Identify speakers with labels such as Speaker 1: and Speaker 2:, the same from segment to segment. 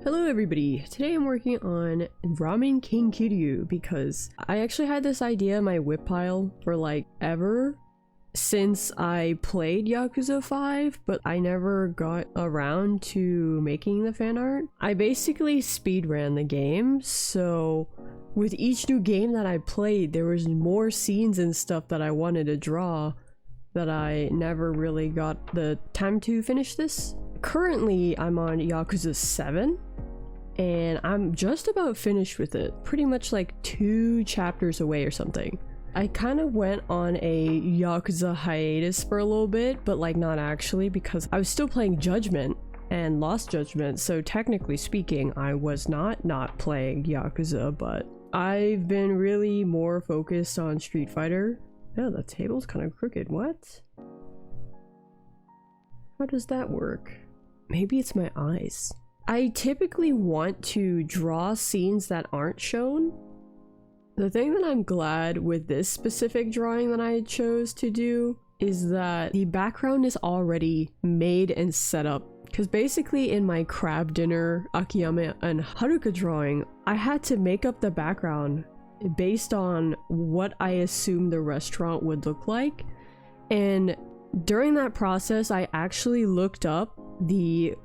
Speaker 1: Hello everybody, today I'm working on Ramen King Kiryu because I actually had this idea in my whip pile for like ever since I played Yakuza 5, but I never got around to making the fan art. I basically speedran the game, so with each new game that I played there was more scenes and stuff that I wanted to draw that I never really got the time to finish this. Currently I'm on Yakuza 7 and I'm just about finished with it, pretty much like 2 chapters away or something. I kind of went on a Yakuza hiatus for a little bit, but like not actually, because I was still playing Judgment and lost Judgment, so technically speaking I was not playing Yakuza, but I've been really more focused on Street Fighter. Oh, the table's kind of crooked. What? How does that work? Maybe it's my eyes. I typically want to draw scenes that aren't shown. The thing that I'm glad with this specific drawing that I chose to do is that the background is already made and set up. Because basically in my crab dinner, Akiyama and Haruka drawing, I had to make up the background based on what I assumed the restaurant would look like. And during that process, I actually looked up the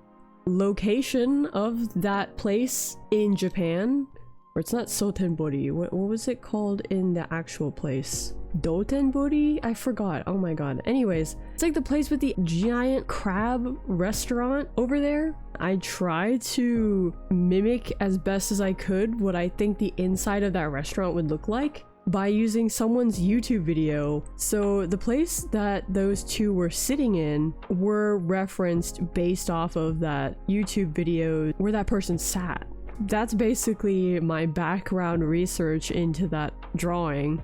Speaker 1: location of that place in Japan. Or it's not Sotenbori, what was it called in the actual place? Dotenbori? I forgot, oh my god. Anyways, it's like the place with the giant crab restaurant over there. I tried to mimic as best as I could what I think the inside of that restaurant would look like by using someone's YouTube video. So the place that those two were sitting in were referenced based off of that YouTube video where that person sat. That's basically my background research into that drawing.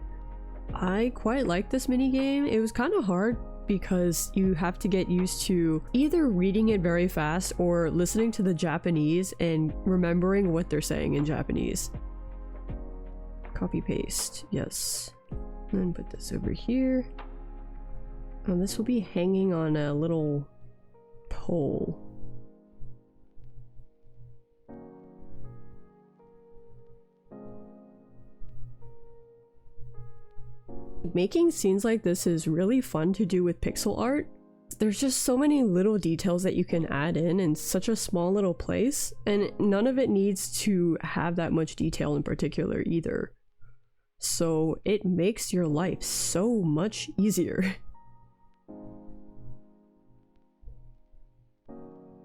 Speaker 1: I quite like this minigame. It was kind of hard because you have to get used to either reading it very fast or listening to the Japanese and remembering what they're saying in Japanese. Copy paste, yes. And then put this over here. And this will be hanging on a little pole. Making scenes like this is really fun to do with pixel art. There's just so many little details that you can add in such a small little place, and none of it needs to have that much detail in particular either. So it makes your life so much easier.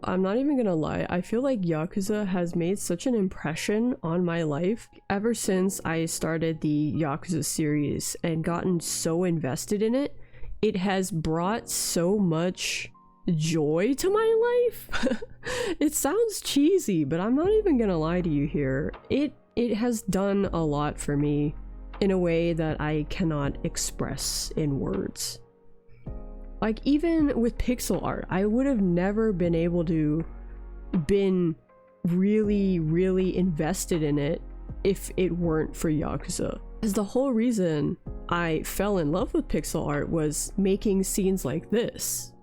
Speaker 1: I'm not even gonna lie, I feel like Yakuza has made such an impression on my life ever since I started the Yakuza series and gotten so invested in it. It has brought so much joy to my life. It sounds cheesy, but I'm not even gonna lie to you here. It has done a lot for me in a way that I cannot express in words. Like, even with pixel art, I would have never been able to been really invested in it if it weren't for Yakuza. Because the whole reason I fell in love with pixel art was making scenes like this,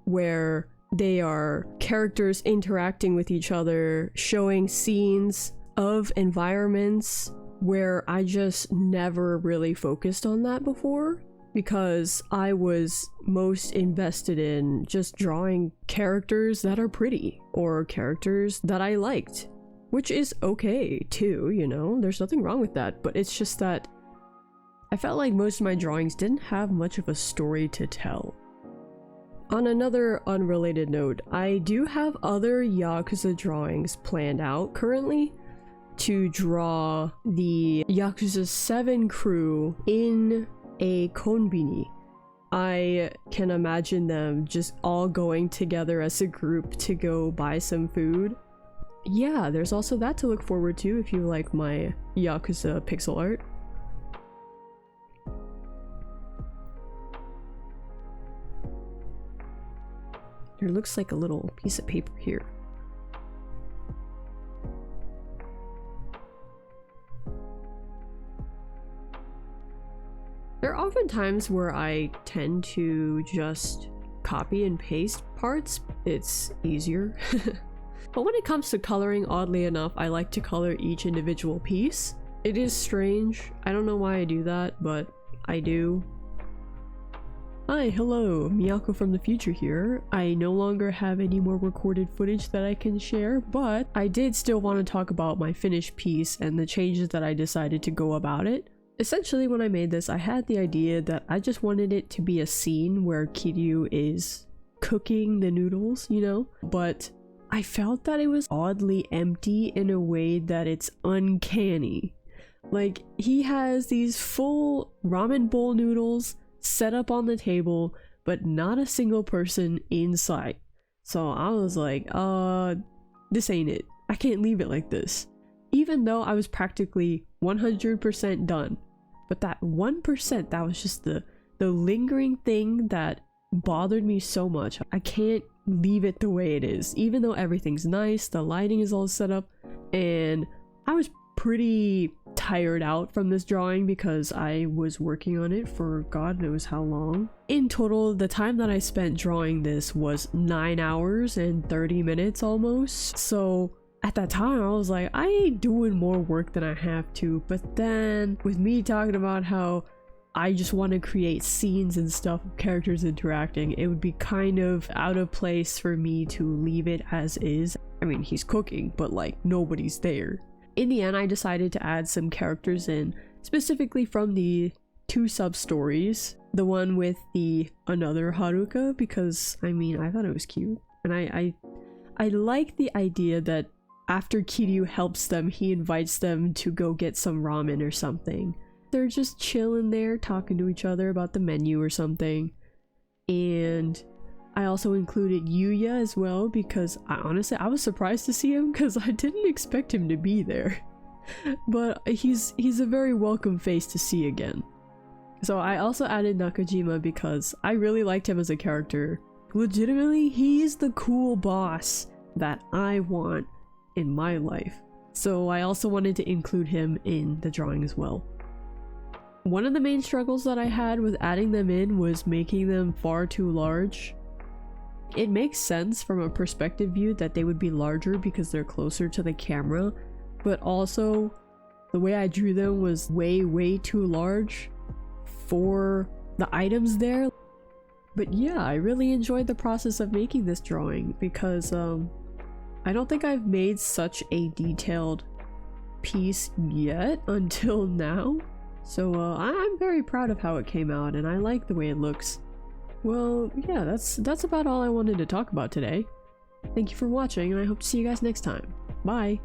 Speaker 1: where they are characters interacting with each other, showing scenes of environments where I just never really focused on that before. Because I was most invested in just drawing characters that are pretty, or characters that I liked. Which is okay too, you know, there's nothing wrong with that, but it's just that I felt like most of my drawings didn't have much of a story to tell. On another unrelated note, I do have other Yakuza drawings planned out currently to draw the Yakuza 7 crew in a konbini. I can imagine them just all going together as a group to go buy some food. Yeah, there's also that to look forward to if you like my Yakuza pixel art. There looks like a little piece of paper here. There are often times where I tend to just copy and paste parts. It's easier. But when it comes to coloring, oddly enough, I like to color each individual piece. It is strange. I don't know why I do that, but I do. Hi, hello, Miyako from the future here. I no longer have any more recorded footage that I can share, but I did still want to talk about my finished piece and the changes that I decided to go about it. Essentially, when I made this, I had the idea that I just wanted it to be a scene where Kiryu is cooking the noodles, you know? But I felt that it was oddly empty in a way that it's uncanny. Like, he has these full ramen bowl noodles set up on the table, but not a single person inside. So I was like, this ain't it. I can't leave it like this. Even though I was practically 100% done. But that 1%, that was just the lingering thing that bothered me so much. I can't leave it the way it is. Even though everything's nice, the lighting is all set up, and I was pretty tired out from this drawing because I was working on it for God knows how long. In total, the time that I spent drawing this was 9 hours and 30 minutes almost. So at that time I was like, I ain't doing more work than I have to. But then with me talking about how I just want to create scenes and stuff of characters interacting, it would be kind of out of place for me to leave it as is. I mean, he's cooking, but like nobody's there. In the end, I decided to add some characters in, specifically from the 2 sub-stories. The one with the another Haruka, because I mean, I thought it was cute. And I like the idea that after Kiryu helps them, he invites them to go get some ramen or something. They're just chilling there, talking to each other about the menu or something. And I also included Yuya as well because I was surprised to see him because I didn't expect him to be there. But he's a very welcome face to see again. So I also added Nakajima because I really liked him as a character. Legitimately, he's the cool boss that I want in my life. So I also wanted to include him in the drawing as well. One of the main struggles that I had with adding them in was making them far too large. It makes sense from a perspective view that they would be larger because they're closer to the camera, but also the way I drew them was way too large for the items there. But yeah, I really enjoyed the process of making this drawing because I don't think I've made such a detailed piece yet until now. So I'm very proud of how it came out and I like the way it looks. Well, yeah, that's about all I wanted to talk about today. Thank you for watching and I hope to see you guys next time. Bye!